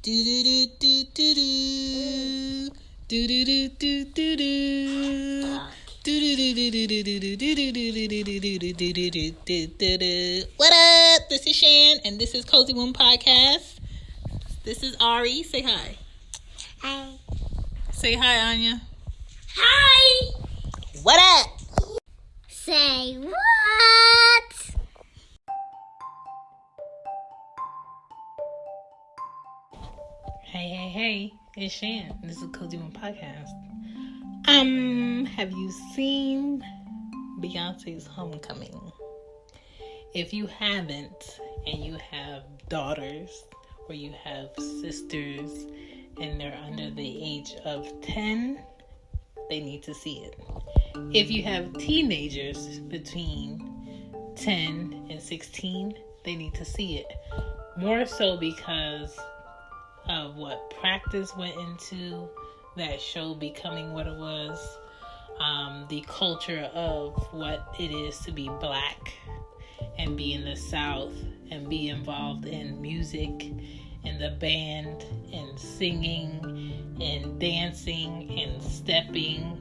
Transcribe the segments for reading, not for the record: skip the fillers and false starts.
Do do do do do do. Do do do do do do. What up? This is Shan, and this is Cozy Womb Podcast. This is Ari. Say hi. Hi. Say hi, Anya. Hi. What up? Say what? Hey. It's Shan. This is Cozy Womb Podcast. Have you seen Beyonce's Homecoming? If you haven't, and you have daughters, or you have sisters, and they're under the age of 10, they need to see it. If you have teenagers between 10 and 16, they need to see it. More so because of what practice went into that show becoming what it was. The culture of what it is to be black and be in the South and be involved in music and the band and singing and dancing and stepping.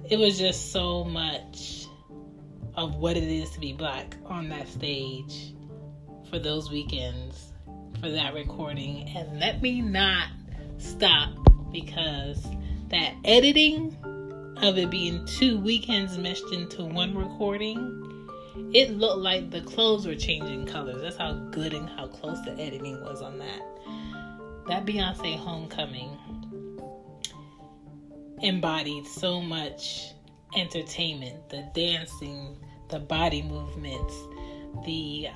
It was just so much of what it is to be black on that stage for those weekends, for that recording. And let me not stop, because that editing of it being 2 weekends meshed into one recording, it looked like the clothes were changing colors. That's how good and how close the editing was on that. That Beyonce Homecoming embodied so much entertainment, the dancing, the body movements, the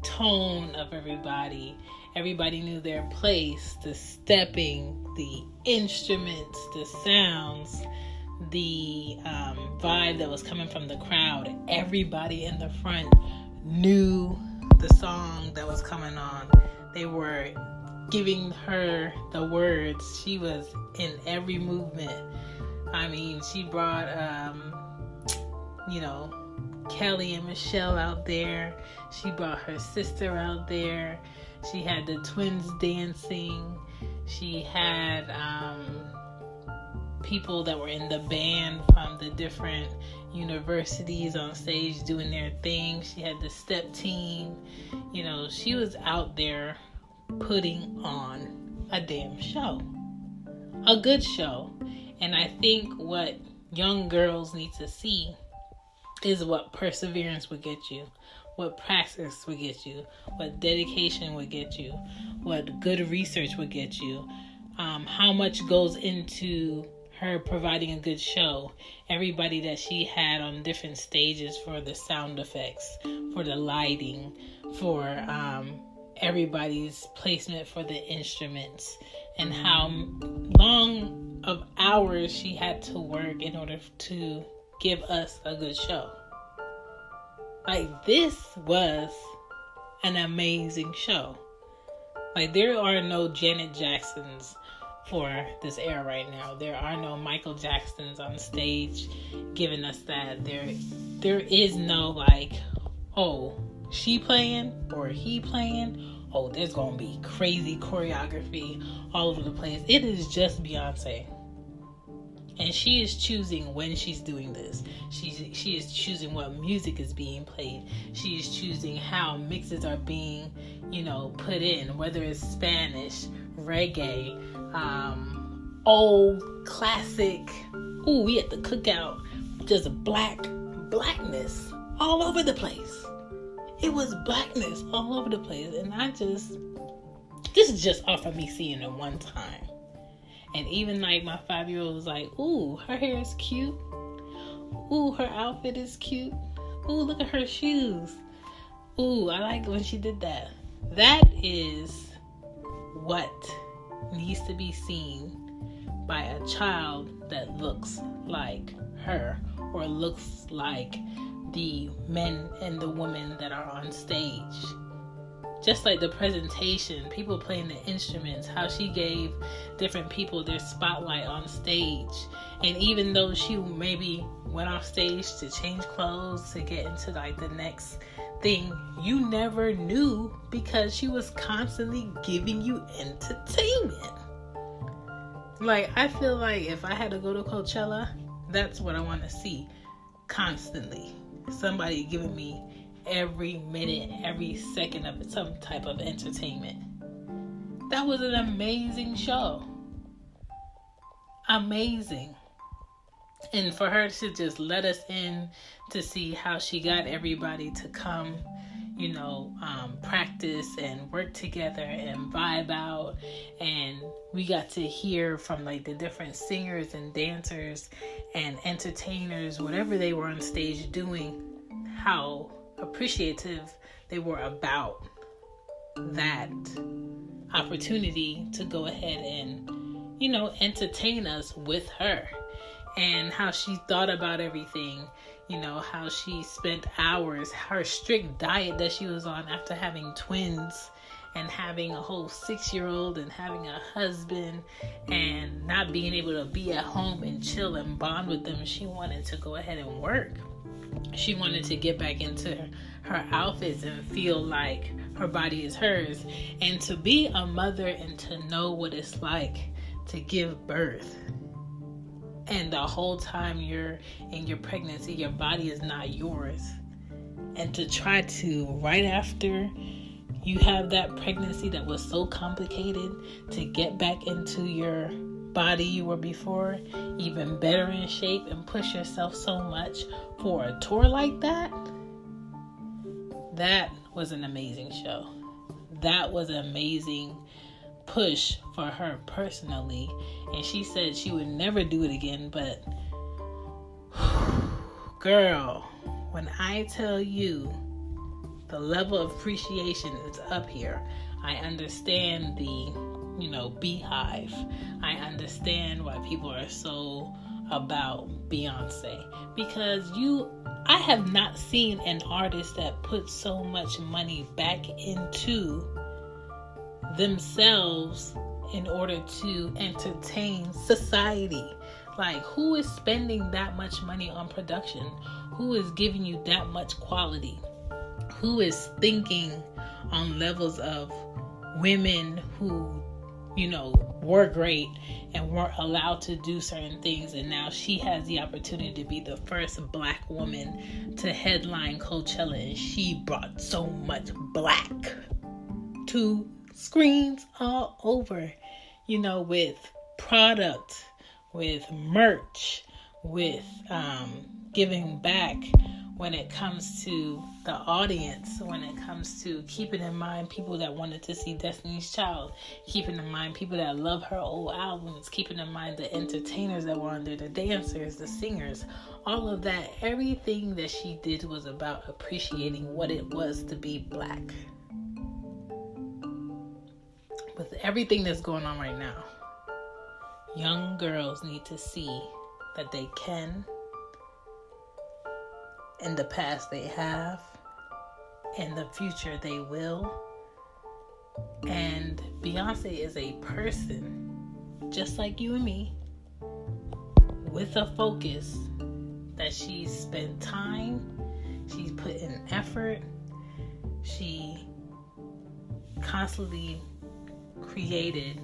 tone of everybody. Everybody knew their place, the stepping, the instruments, the sounds, the vibe that was coming from the crowd. Everybody in the front knew the song that was coming on. They were giving her the words. She was in every movement. I mean, she brought, Kelly and Michelle out there. She brought her sister out there. She had the twins dancing. She had people that were in the band from the different universities on stage doing their thing. She had the step team. She was out there putting on a damn show. A good show. And I think what young girls need to see is what perseverance would get you, what practice would get you, what dedication would get you, what good research would get you, how much goes into her providing a good show. Everybody that she had on different stages for the sound effects, for the lighting, for everybody's placement for the instruments, and how long of hours she had to work in order to give us a good show. Like, this was an amazing show. Like, there are no Janet Jacksons for this era right now. There are no Michael Jacksons on stage giving us that. There is no like, oh, she playing or he playing. Oh, there's gonna be crazy choreography all over the place. It is just Beyonce. And she is choosing when she's doing this. She is choosing what music is being played. She is choosing how mixes are being, put in. Whether it's Spanish, reggae, old, classic. Ooh, we at the cookout. Just blackness all over the place. It was blackness all over the place. And this is just off of me seeing it one time. And even like my 5-year-old was like, ooh, her hair is cute. Ooh, her outfit is cute. Ooh, look at her shoes. Ooh, I like when she did that. That is what needs to be seen by a child that looks like her, or looks like the men and the women that are on stage. Just like the presentation, people playing the instruments, how she gave different people their spotlight on stage. And even though she maybe went off stage to change clothes to get into like the next thing you never knew because she was constantly giving you entertainment. Like, I feel like if I had to go to Coachella, that's what I want to see constantly. Somebody giving me every minute, every second of some type of entertainment. That was an amazing show. Amazing. And for her to just let us in to see how she got everybody to come, practice and work together and vibe out. And we got to hear from like the different singers and dancers and entertainers, whatever they were on stage doing, how appreciative they were about that opportunity to go ahead and, entertain us with her. And how she thought about everything, how she spent hours, her strict diet that she was on after having twins and having a whole 6-year-old and having a husband and not being able to be at home and chill and bond with them. She wanted to go ahead and work. She wanted to get back into her outfits and feel like her body is hers. And to be a mother and to know what it's like to give birth. And the whole time you're in your pregnancy, your body is not yours. And to try to, right after you have that pregnancy that was so complicated, to get back into your body you were before, even better in shape, and push yourself so much for a tour like that, that was an amazing show. That was an amazing push for her personally. And she said she would never do it again, but girl, when I tell you the level of appreciation is up here, I understand the beehive. I understand why people are so about Beyonce, because I have not seen an artist that put so much money back into themselves in order to entertain society. Like, who is spending that much money on production? Who is giving you that much quality? Who is thinking on levels of women who, were great and weren't allowed to do certain things, and now she has the opportunity to be the first Black woman to headline Coachella, and she brought so much black to screens all over, with product, with merch, with giving back when it comes to the audience, when it comes to keeping in mind people that wanted to see Destiny's Child, keeping in mind people that love her old albums, keeping in mind the entertainers that were on there, the dancers, the singers, all of that. Everything that she did was about appreciating what it was to be Black. With everything that's going on right now, young girls need to see that they can. In the past they have. In the future they will. And Beyonce is a person, just like you and me, with a focus that she's spent time, she's put in effort, she constantly created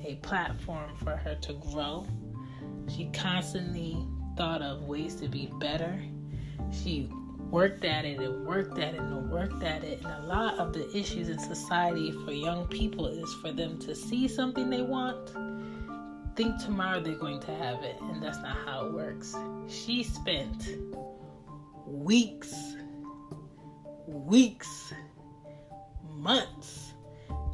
a platform for her to grow. She constantly thought of ways to be better. She worked at it and worked at it and worked at it. And a lot of the issues in society for young people is for them to see something they want, think tomorrow they're going to have it. And that's not how it works. She spent weeks, months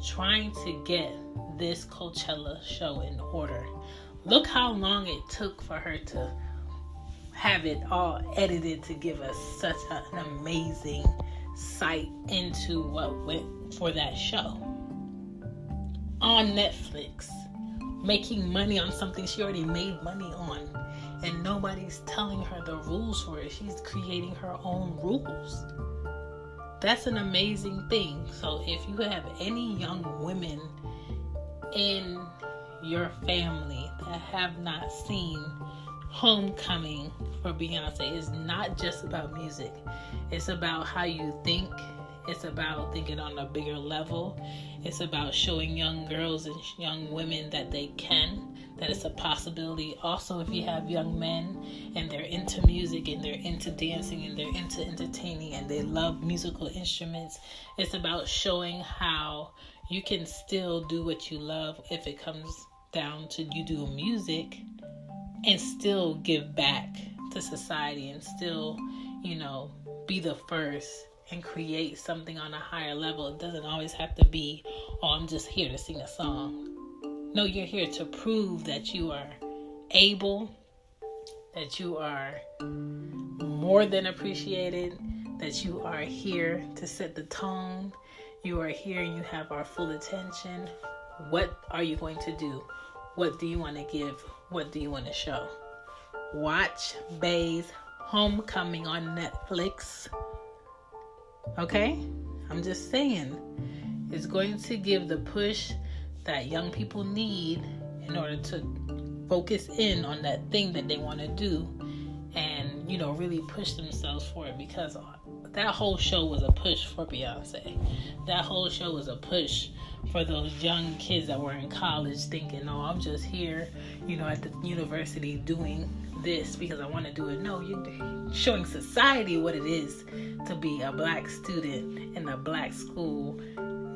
trying to get this Coachella show in order. Look how long it took for her to have it all edited to give us such an amazing sight into what went for that show. On Netflix, making money on something she already made money on, and nobody's telling her the rules for it. She's creating her own rules. That's an amazing thing. So if you have any young women in your family that have not seen Homecoming for Beyonce is not just about music. It's about how you think. It's about thinking on a bigger level. It's about showing young girls and young women that they can, that it's a possibility. Also, if you have young men and they're into music and they're into dancing and they're into entertaining and they love musical instruments, it's about showing how you can still do what you love if it comes down to you do music and still give back to society and still, be the first and create something on a higher level. It doesn't always have to be, I'm just here to sing a song. No, you're here to prove that you are able, that you are more than appreciated, that you are here to set the tone. You are here and you have our full attention. What are you going to do? What do you want to give? What do you want to show? Watch Bey's Homecoming on Netflix. Okay? I'm just saying. It's going to give the push that young people need in order to focus in on that thing that they want to do and, really push themselves for it, because that whole show was a push for Beyonce. That whole show was a push for those young kids that were in college thinking, I'm just here, at the university doing this because I want to do it. No, you're showing society what it is to be a black student in a black school,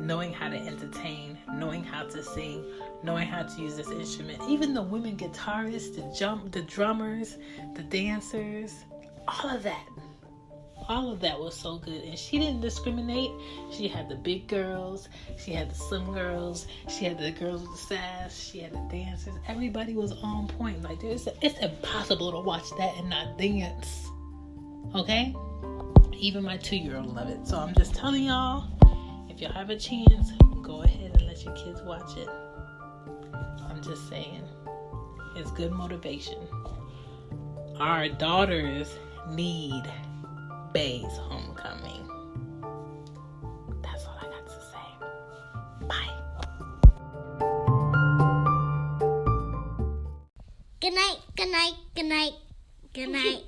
knowing how to entertain, knowing how to sing, knowing how to use this instrument. Even the women guitarists, the drummers, the dancers, all of that was so good. And she didn't discriminate. She had the big girls, she had the slim girls, she had the girls with the sass, she had the dancers. Everybody was on point. Like, it's impossible to watch that and not dance. Okay? Even my 2-year-old love it. So I'm just telling y'all, if y'all have a chance, go ahead and let your kids watch it. I'm just saying, it's good motivation. Our daughters need Bey's Homecoming. That's all I got to say. Bye. Good night, good night, good night, good night.